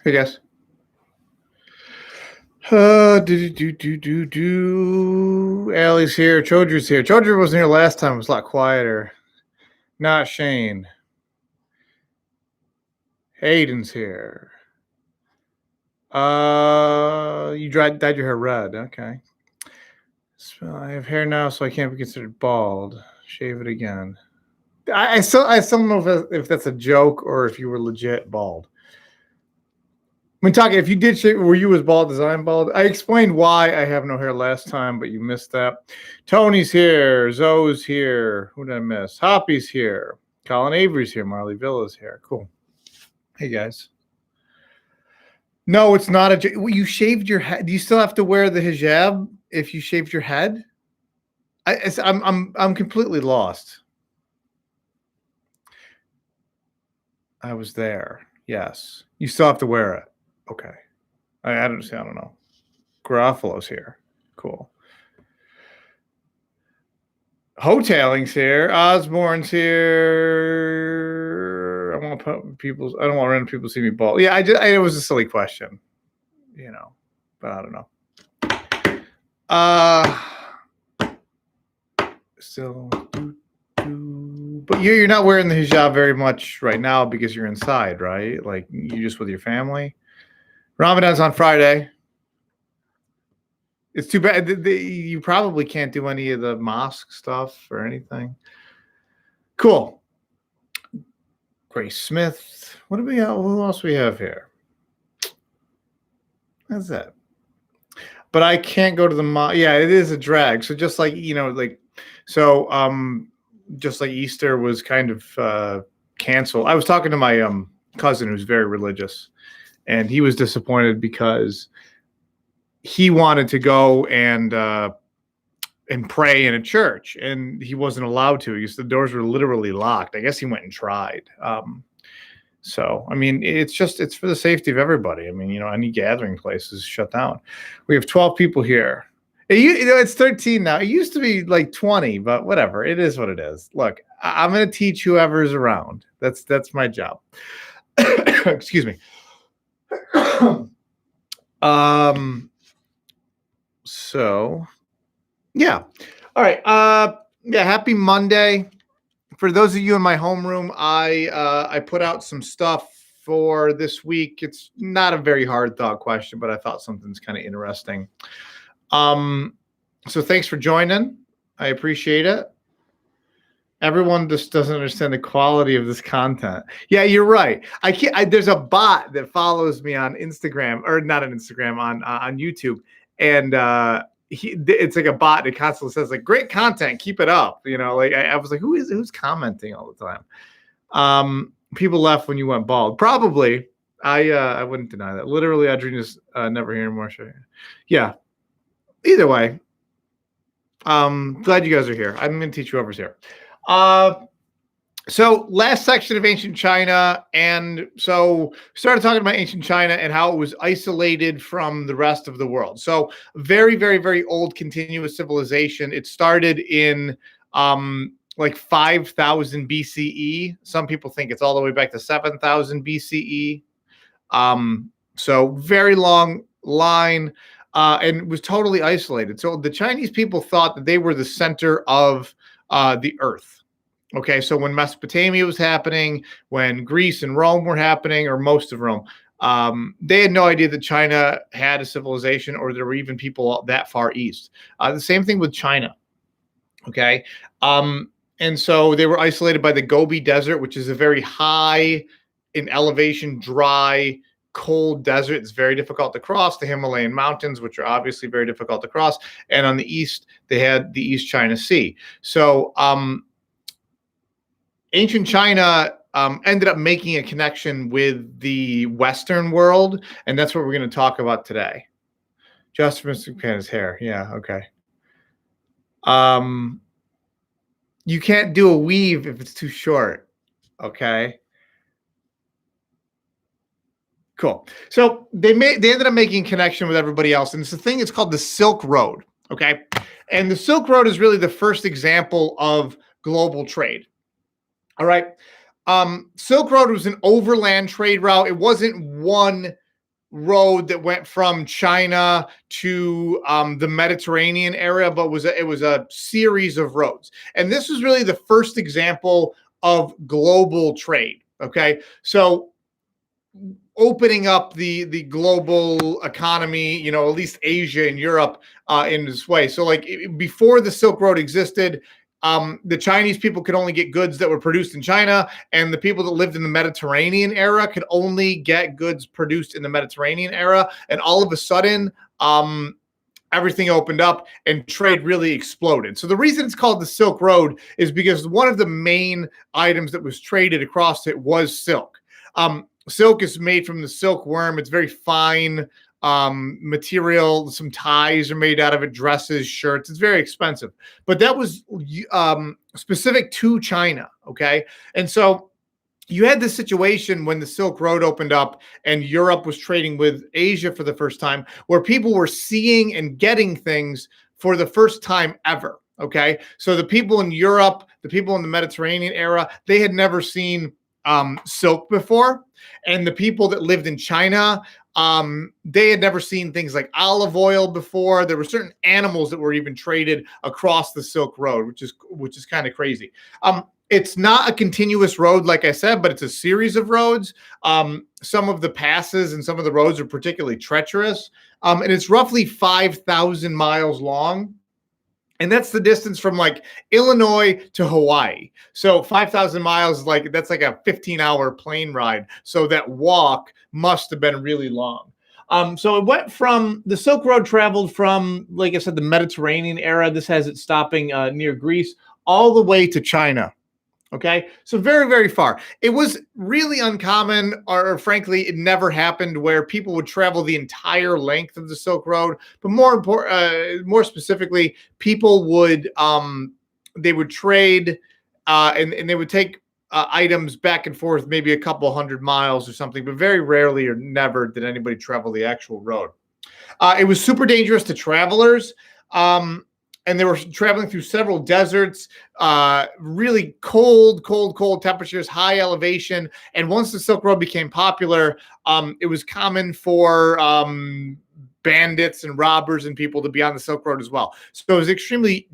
Hey guys. Allie's here. Chodru's here. Chodru wasn't here last time. It was a lot quieter. Not Shane. Hayden's here. You dyed your hair red. Okay. So I have hair now, so I can't be considered bald. Shave it again. I still don't know if that's a joke or if you were legit bald. I mean, talking, if you did shave, were you as bald as I'm bald? I explained why I have no hair last time, but you missed that. Tony's here. Zoe's here. Who did I miss? Hoppy's here. Colin Avery's here. Marley Villa's here. Cool. Hey, guys. No, it's not a... You shaved your head. Do you still have to wear the hijab if you shaved your head? I'm completely lost. I was there. Yes. You still have to wear it. Okay. I don't know. Garofalo's here. Cool. Hoteling's here. Osborne's here. I don't want random people to see me bald. Yeah, it was a silly question. But I don't know. Still but you're not wearing the hijab very much right now because you're inside, right? Like you're just with your family. Ramadan's on Friday. It's too bad. You probably can't do any of the mosque stuff or anything. Cool. Grace Smith. What do we have? Who else we have here? That's it. But I can't go to the mosque. Yeah, it is a drag. So just like, just like Easter was kind of canceled. I was talking to my cousin who's very religious. And he was disappointed because he wanted to go and pray in a church, and he wasn't allowed to because the doors were literally locked. I guess he went and tried. So, I mean, it's for the safety of everybody. I mean, any gathering place is shut down. We have 12 people here. It's 13 now. It used to be like 20, but whatever. It is what it is. Look, I'm going to teach whoever's around. That's my job. Excuse me. So yeah. All right. Yeah. Happy Monday. For those of you in my homeroom, I put out some stuff for this week. It's not a very hard thought question, but I thought something's kind of interesting. So thanks for joining. I appreciate it. Everyone just doesn't understand the quality of this content. Yeah, you're right. There's a bot that follows me on Instagram, or not on Instagram, on YouTube, and it's like a bot that constantly says like, "Great content, keep it up." I was like, who's commenting all the time? People left when you went bald. Probably. I wouldn't deny that. Literally, Adrina's never here anymore. Yeah. Either way, glad you guys are here. I'm going to teach whoever's here. So last section of ancient China. And so started talking about ancient China and how it was isolated from the rest of the world. So very, very, very old continuous civilization. It started in like 5,000 BCE. Some people think it's all the way back to 7,000 BCE. So very long line. And was totally isolated. So the Chinese people thought that they were the center of the earth. Okay, so when Mesopotamia was happening, when Greece and Rome were happening, or most of Rome, they had no idea that China had a civilization or there were even people that far east. The same thing with China. Okay. Um, and so they were isolated by the Gobi Desert, which is a very high in elevation, dry, cold desert. It's very difficult to cross. The Himalayan mountains, which are obviously very difficult to cross. And on the east, they had the East China Sea. So ancient China ended up making a connection with the Western world. And that's what we're going to talk about today. Just for Mr. Pan's hair. Yeah. Okay. You can't do a weave if it's too short. Okay. Cool. So they ended up making connection with everybody else. And it's a thing, it's called the Silk Road. Okay. And the Silk Road is really the first example of global trade. All right. Silk Road was an overland trade route. It wasn't one road that went from China to the Mediterranean area, but it was a series of roads. And this was really the first example of global trade. Okay, so opening up the global economy, you know, at least Asia and Europe in this way. So like before the Silk Road existed, the Chinese people could only get goods that were produced in China, and the people that lived in the Mediterranean era could only get goods produced in the Mediterranean era. And all of a sudden, everything opened up and trade really exploded. So the reason it's called the Silk Road is because one of the main items that was traded across it was silk. Silk is made from the silkworm. It's very fine material. Some ties are made out of it, dresses, shirts. It's very expensive, but that was specific to China. Okay. And so you had this situation when the Silk Road opened up and Europe was trading with Asia for the first time, where people were seeing and getting things for the first time ever. Okay. So the people in Europe, the people in the Mediterranean era, they had never seen silk before. And the people that lived in China, they had never seen things like olive oil before. There were certain animals that were even traded across the Silk Road, which is kind of crazy. It's not a continuous road, like I said, but it's a series of roads. Some of the passes and some of the roads are particularly treacherous. And it's roughly 5,000 miles long. And that's the distance from like Illinois to Hawaii. So 5,000 miles, that's like a 15-hour plane ride. So that walk must have been really long. So it went from the Silk Road traveled from, like I said, the Mediterranean era. This has it stopping near Greece all the way to China. Okay, so very, very far. It was really uncommon, or frankly, it never happened where people would travel the entire length of the Silk Road. But more specifically, people would they would trade and they would take items back and forth, maybe a couple hundred miles or something. But very rarely or never did anybody travel the actual road. It was super dangerous to travelers. And they were traveling through several deserts, really cold temperatures, high elevation. And once the Silk Road became popular, it was common for bandits and robbers and people to be on the Silk Road as well. So it was extremely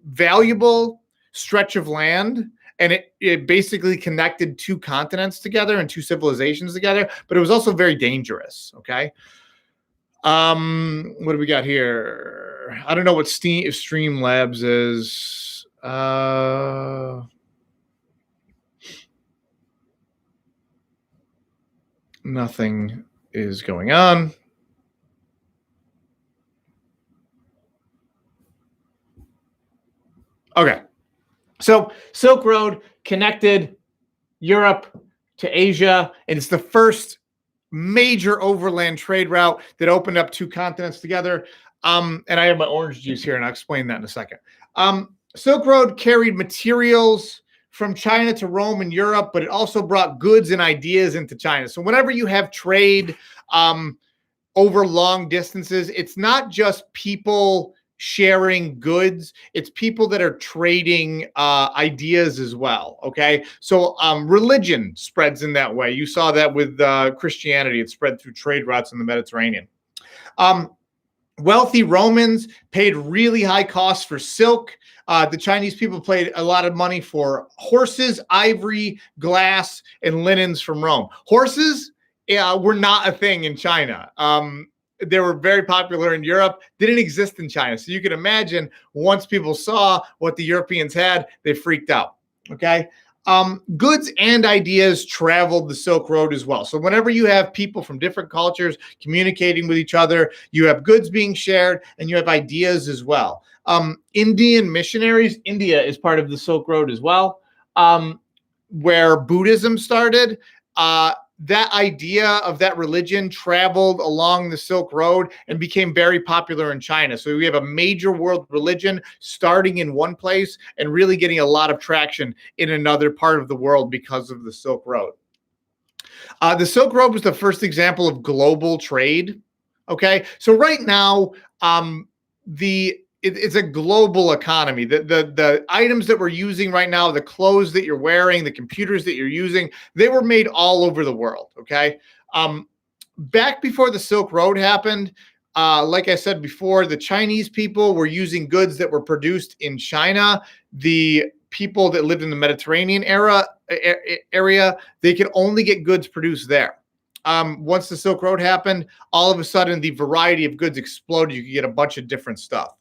valuable stretch of land. And it basically connected two continents together and two civilizations together. But it was also very dangerous. Okay. What do we got here? I don't know what Streamlabs is. Nothing is going on. Okay. So Silk Road connected Europe to Asia, and it's the first major overland trade route that opened up two continents together. And I have my orange juice here, and I'll explain that in a second. Silk Road carried materials from China to Rome and Europe, but it also brought goods and ideas into China. So whenever you have trade over long distances, it's not just people sharing goods, it's people that are trading ideas as well. Okay, so religion spreads in that way. You saw that with Christianity. It spread through trade routes in the Mediterranean. Wealthy Romans paid really high costs for silk. The Chinese people paid a lot of money for horses, ivory, glass, and linens from Rome. Horses were not a thing in China. They were very popular in Europe, didn't exist in China. So you can imagine once people saw what the Europeans had, they freaked out. Okay. Goods and ideas traveled the Silk Road as well. So whenever you have people from different cultures communicating with each other, you have goods being shared and you have ideas as well. Indian missionaries, India is part of the Silk Road as well, where Buddhism started. That idea of that religion traveled along the Silk Road and became very popular in China. So we have a major world religion starting in one place and really getting a lot of traction in another part of the world because of the Silk Road. The Silk Road was the first example of global trade. Okay, so right now, it's a global economy. The items that we're using right now, the clothes that you're wearing, the computers that you're using, they were made all over the world. Okay. Back before the Silk Road happened, like I said before, the Chinese people were using goods that were produced in China. The people that lived in the Mediterranean area, they could only get goods produced there. Once the Silk Road happened, all of a sudden the variety of goods exploded. You could get a bunch of different stuff.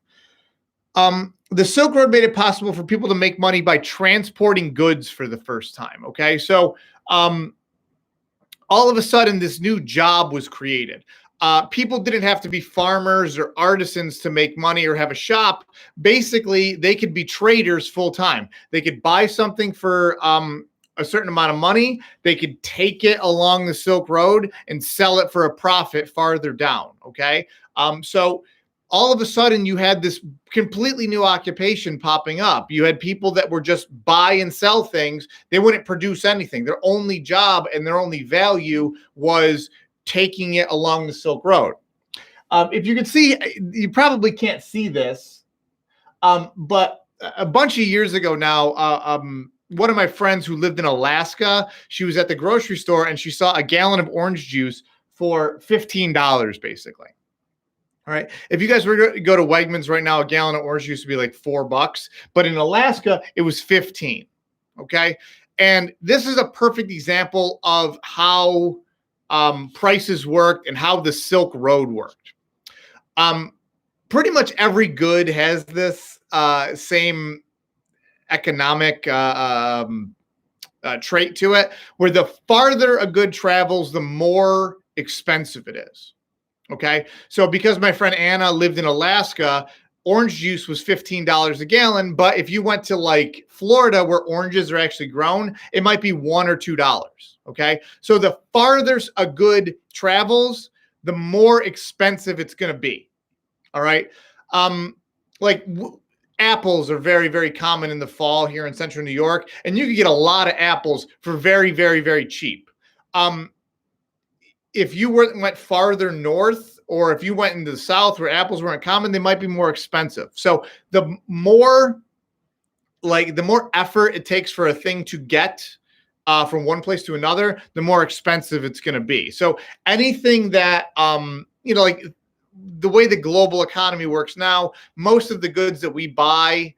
The Silk Road made it possible for people to make money by transporting goods for the first time. Okay. So, all of a sudden this new job was created. People didn't have to be farmers or artisans to make money or have a shop. Basically, they could be traders full time. They could buy something for, a certain amount of money. They could take it along the Silk Road and sell it for a profit farther down. Okay. So all of a sudden you had this completely new occupation popping up. You had people that were just buy and sell things. They wouldn't produce anything. Their only job and their only value was taking it along the Silk Road. If you can see, you probably can't see this, but a bunch of years ago now, one of my friends who lived in Alaska, she was at the grocery store and she saw a gallon of orange juice for $15, basically. All right. If you guys were to go to Wegmans right now, a gallon of orange juice would be like $4, but in Alaska, it was 15. Okay. And this is a perfect example of how prices worked and how the Silk Road worked. Pretty much every good has this same economic trait to it, where the farther a good travels, the more expensive it is. Okay. So because my friend Anna lived in Alaska, orange juice was $15 a gallon. But if you went to like Florida where oranges are actually grown, it might be $1 or $2. Okay. So the farther a good travels, the more expensive it's going to be. All right. Apples are very, very common in the fall here in central New York, and you can get a lot of apples for very, very, very cheap. If you went farther north, or if you went into the south where apples weren't common, they might be more expensive. So the more effort it takes for a thing to get from one place to another, the more expensive it's going to be. So anything that, like the way the global economy works now, most of the goods that we buy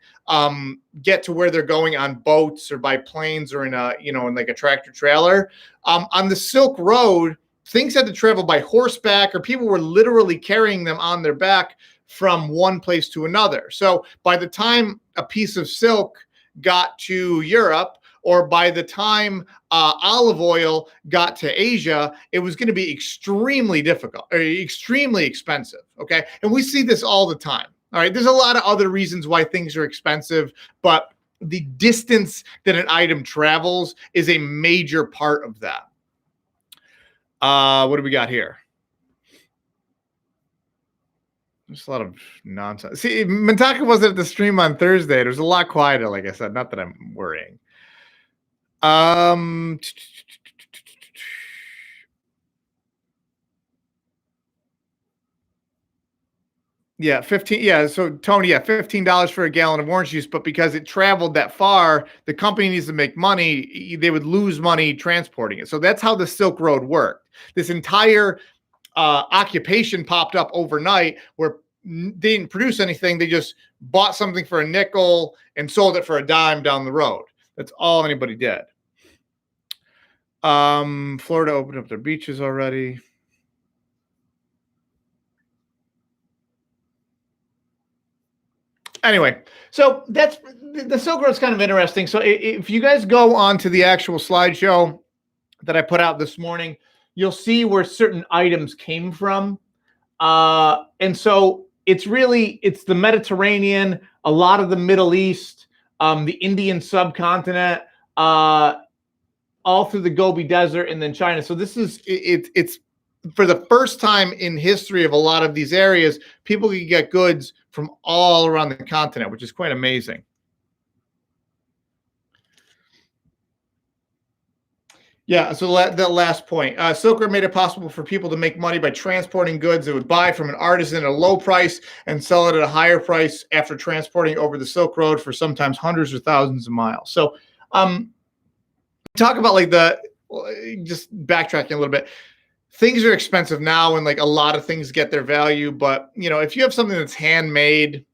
get to where they're going on boats or by planes or in like a tractor trailer. On the Silk Road, things had to travel by horseback, or people were literally carrying them on their back from one place to another. So by the time a piece of silk got to Europe, or by the time olive oil got to Asia, it was going to be extremely difficult, or extremely expensive. Okay. And we see this all the time. All right. There's a lot of other reasons why things are expensive, but the distance that an item travels is a major part of that. What do we got here? Just a lot of nonsense. See, Mintaka wasn't at the stream on Thursday. It was a lot quieter, like I said. Not that I'm worrying. Yeah, 15. Yeah, so Tony, yeah, $15 for a gallon of orange juice, but because it traveled that far, the company needs to make money. They would lose money transporting it. So that's how the Silk Road worked. This entire occupation popped up overnight where they didn't produce anything. They just bought something for a nickel and sold it for a dime down the road. That's all anybody did. Florida opened up their beaches already. Anyway, so that's the Silk Road's kind of interesting. So if you guys go on to the actual slideshow that I put out this morning, you'll see where certain items came from. And so it's the Mediterranean, a lot of the Middle East, the Indian subcontinent, all through the Gobi Desert, and then China. So this is it's for the first time in history of a lot of these areas, people can get goods from all around the continent, which is quite amazing. Yeah, so the last point. Silk Road made it possible for people to make money by transporting goods that would buy from an artisan at a low price and sell it at a higher price after transporting over the Silk Road for sometimes hundreds or thousands of miles. So talk about like just backtracking a little bit. Things are expensive now, and like a lot of things get their value. But if you have something that's handmade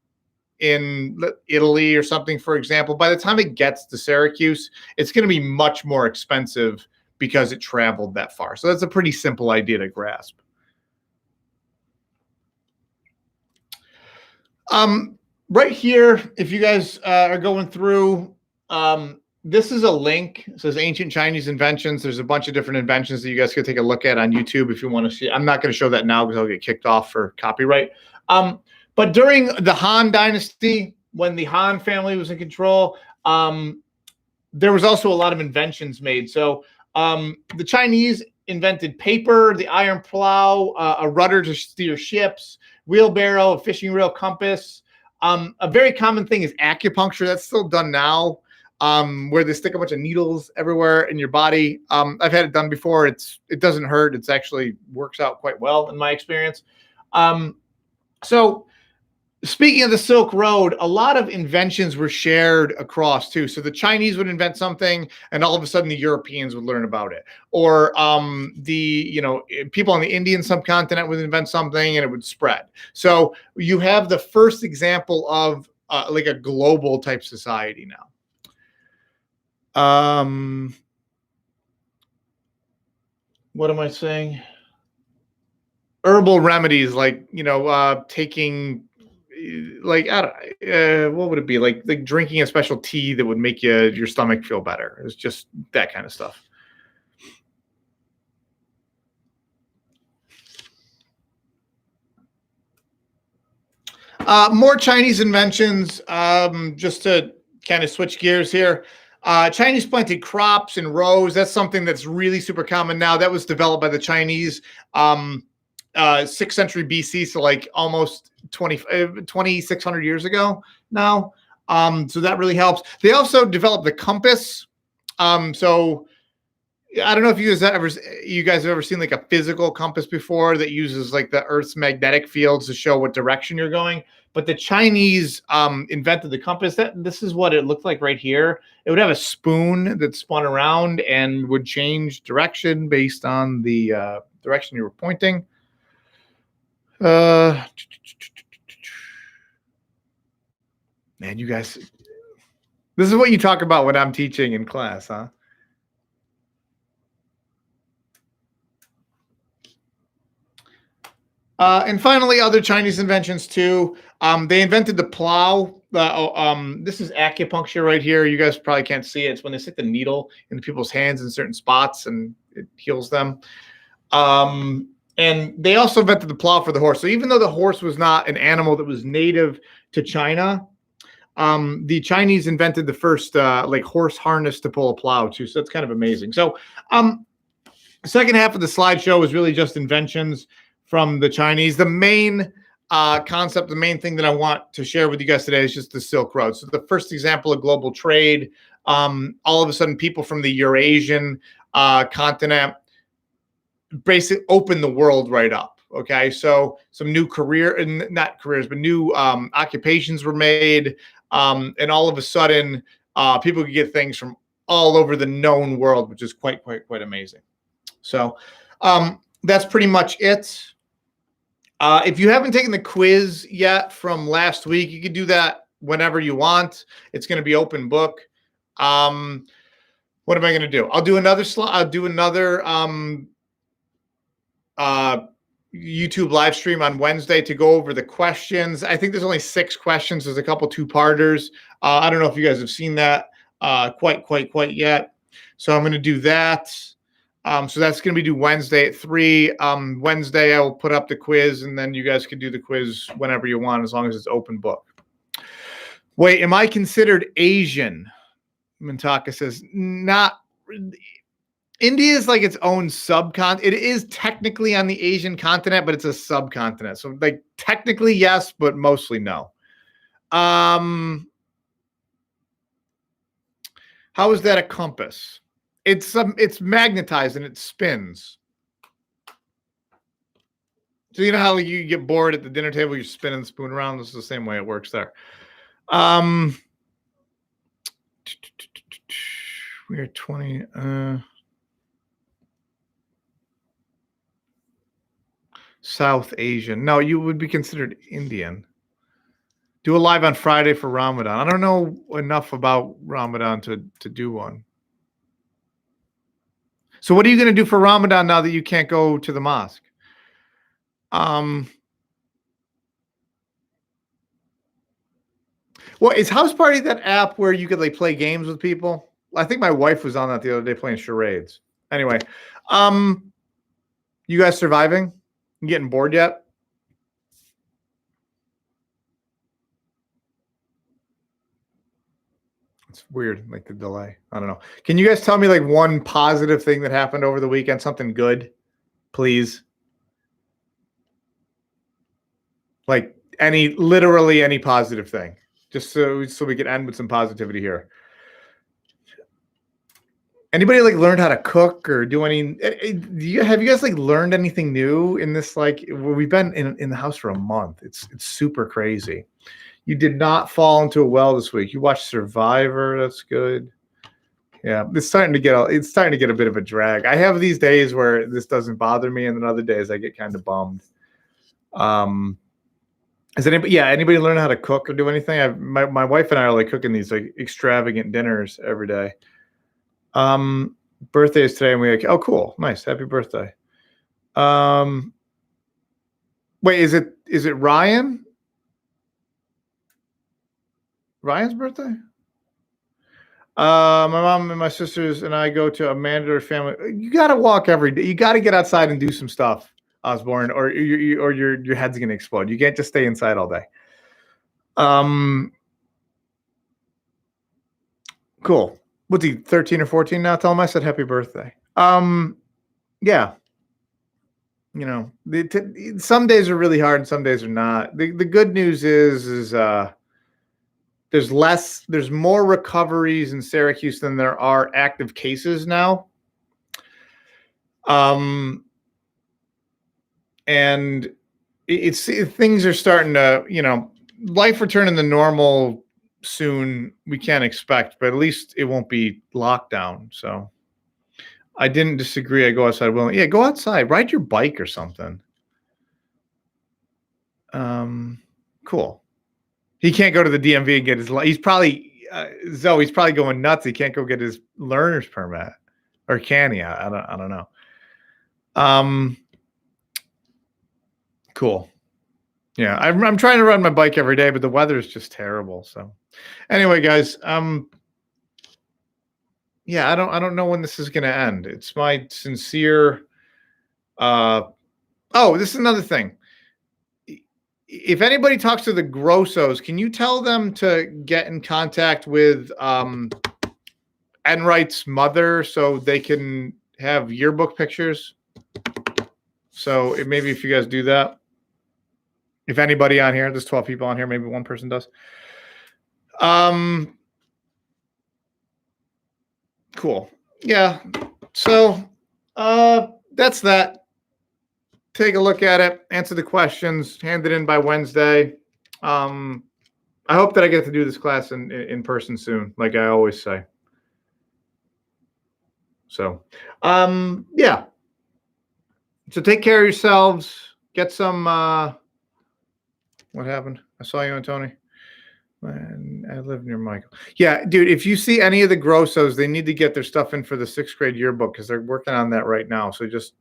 in Italy or something, for example, by the time it gets to Syracuse, it's going to be much more expensive because it traveled that far. So that's a pretty simple idea to grasp. Right here, if you guys are going through, this is a link. It says Ancient Chinese Inventions. There's a bunch of different inventions that you guys could take a look at on YouTube if you want to see. I'm not going to show that now because I'll get kicked off for copyright. But during the Han Dynasty, when the Han family was in control, there was also a lot of inventions made. So the Chinese invented paper, the iron plow, a rudder to steer ships, wheelbarrow, a fishing reel, compass. A very common thing is acupuncture. That's still done now, where they stick a bunch of needles everywhere in your body. I've had it done before. It doesn't hurt. It's actually works out quite well in my experience. So speaking of the Silk Road, a lot of inventions were shared across too. So the Chinese would invent something, and all of a sudden the Europeans would learn about it. Or people on the Indian subcontinent would invent something, and it would spread. So you have the first example of like a global type society now. What am I saying? Herbal remedies, like taking. Like what would it be like drinking a special tea that would make your stomach feel better? It's just that kind of stuff. More Chinese inventions, just to kind of switch gears here. Chinese planted crops in rows. That's something that's really super common now. That was developed by the Chinese 6th century BC, so like almost 2,600 years ago now. So that really helps. They also developed the compass. So I don't know if you guys have ever seen like a physical compass before that uses like the Earth's magnetic fields to show what direction you're going. But the Chinese invented the compass. This is what it looked like right here. It would have a spoon that spun around and would change direction based on the direction you were pointing. Man, you guys, this is what you talk about when I'm teaching in class, huh? And finally, other Chinese inventions too. They invented the plow. This is acupuncture right here. You guys probably can't see it. It's when they stick the needle into people's hands in certain spots and it heals them. And they also invented the plow for the horse. So even though the horse was not an animal that was native to China, the Chinese invented the first like horse harness to pull a plow too. So that's kind of amazing. So the second half of the slideshow is really just inventions from the Chinese. The main concept, the main thing that I want to share with you guys today is just the Silk Road. So the first example of global trade, all of a sudden people from the Eurasian continent basically opened the world right up. Okay, so some new new occupations were made, and all of a sudden people could get things from all over the known world, which is quite amazing. So that's pretty much it. If you haven't taken the quiz yet from last week, you can do that whenever you want. It's going to be open book. What am I going to do? I'll do another I'll do another YouTube live stream on Wednesday to go over the questions. I think there's only 6 questions. There's a couple 2-parters. I don't know if you guys have seen that quite yet. So I'm going to do that. So that's going to be due Wednesday at 3. Wednesday, I will put up the quiz, and then you guys can do the quiz whenever you want, as long as it's open book. Wait, am I considered Asian? Mintaka says, not. India is like its own subcontinent. It is technically on the Asian continent, but it's a subcontinent. So, like, technically yes, but mostly no. How is that a compass? It's magnetized and it spins. So you know how you get bored at the dinner table, you're spinning the spoon around. This is the same way it works there. We are 20. South Asian. No, you would be considered Indian. Do a live on Friday for Ramadan. I don't know enough about Ramadan to do one. So what are you going to do for Ramadan now that you can't go to the mosque? Well, is House Party that app where you could like play games with people? I think my wife was on that the other day playing charades. Anyway, you guys surviving? You getting bored yet? It's weird, like the delay. I don't know. Can you guys tell me like one positive thing that happened over the weekend? Something good, please. Like literally any positive thing, just so we can end with some positivity here. Anybody like learned how to cook or do any? Have you guys like learned anything new in this? Like we've been in the house for a month. It's super crazy. You did not fall into a well this week. You watched Survivor. That's good. Yeah, it's starting to get a bit of a drag. I have these days where this doesn't bother me, and then other days I get kind of bummed. Has anybody learn how to cook or do anything? My wife and I are like cooking these like extravagant dinners every day. Birthday is today, and we're like, oh, cool, nice, happy birthday. Wait, is it Ryan? Ryan's birthday? My mom and my sisters and I go to a mandatory family. You got to walk every day. You got to get outside and do some stuff, Osborne, or your head's gonna explode. You can't just stay inside all day. Cool. What's he, 13 or 14 now? Tell him I said happy birthday. Yeah. You know, some days are really hard and some days are not. The good news is there's more recoveries in Syracuse than there are active cases now. And things are starting to, life returning to normal soon. We can't expect, but at least it won't be lockdown. So I didn't disagree. I go outside. Well, yeah, go outside, ride your bike or something. Cool. He can't go to the DMV and get his. He's probably Zoe's probably going nuts. He can't go get his learner's permit, or can he? I don't know. Cool. Yeah, I'm trying to ride my bike every day, but the weather is just terrible. So, anyway, guys, yeah, I don't know when this is going to end. It's my sincere. Oh, this is another thing. If anybody talks to the Grossos, can you tell them to get in contact with Enright's mother so they can have yearbook pictures? So maybe if you guys do that, if anybody on here, there's 12 people on here, maybe one person does. Cool. Yeah. So that's that. Take a look at it, answer the questions, hand it in by Wednesday. I hope that I get to do this class in person soon, like I always say. So, yeah. So take care of yourselves. Get some. What happened? I saw you on Tony. And I live near Michael. Yeah, dude. If you see any of the grossos, they need to get their stuff in for the 6th grade yearbook because they're working on that right now. So just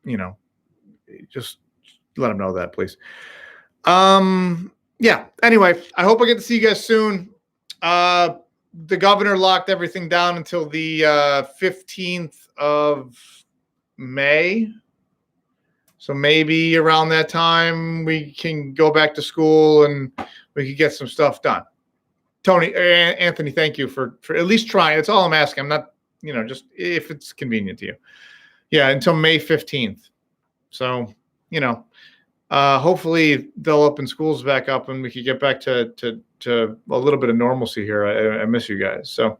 you know, just let them know that, please. Yeah. Anyway, I hope I get to see you guys soon. The governor locked everything down until the 15th of May. So maybe around that time we can go back to school and we can get some stuff done. Tony, Anthony, thank you for at least trying. That's all I'm asking. I'm not, just if it's convenient to you. Yeah, until May 15th. So, hopefully they'll open schools back up and we could get back to a little bit of normalcy here. I miss you guys. So,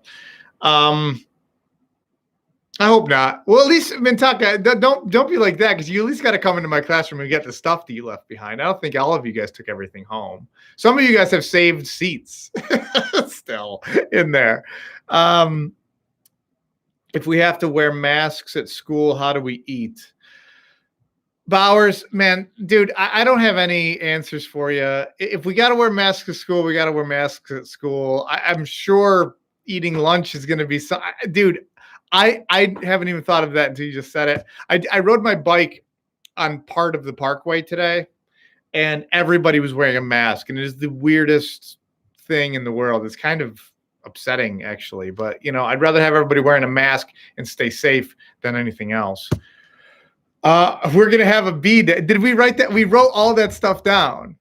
I hope not. Well, at least Mintaka, don't be like that because you at least got to come into my classroom and get the stuff that you left behind. I don't think all of you guys took everything home. Some of you guys have saved seats still in there. If we have to wear masks at school, how do we eat? Bowers, man, dude, I don't have any answers for you. If we got to wear masks at school, we got to wear masks at school. I'm sure eating lunch is going to be dude. I haven't even thought of that until you just said it. I rode my bike on part of the parkway today, and everybody was wearing a mask, and it is the weirdest thing in the world. It's kind of upsetting, actually, but I'd rather have everybody wearing a mask and stay safe than anything else. We're gonna have a B day. Did we write that? We wrote all that stuff down.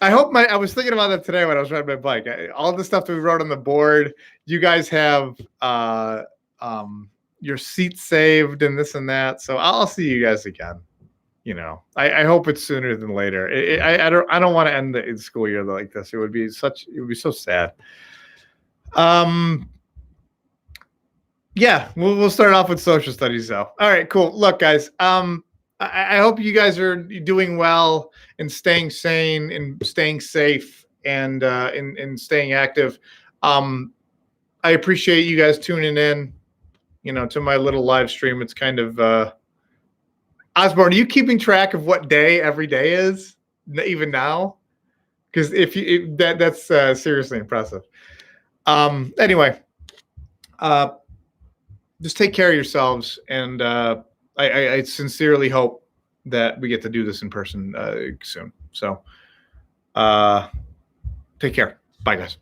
I hope I was thinking about that today when I was riding my bike. All the stuff that we wrote on the board. You guys have your seat saved and this and that. So I'll see you guys again. I hope it's sooner than later. I don't want to end the school year like this. It would be so sad. Yeah, we'll start off with social studies though. All right, cool. Look, guys, I hope you guys are doing well and staying sane and staying safe and staying active. I appreciate you guys tuning in, to my little live stream. It's kind of Osborne, are you keeping track of what day every day is even now? Because that's seriously impressive. Anyway, just take care of yourselves, and I sincerely hope that we get to do this in person soon. So take care. Bye, guys.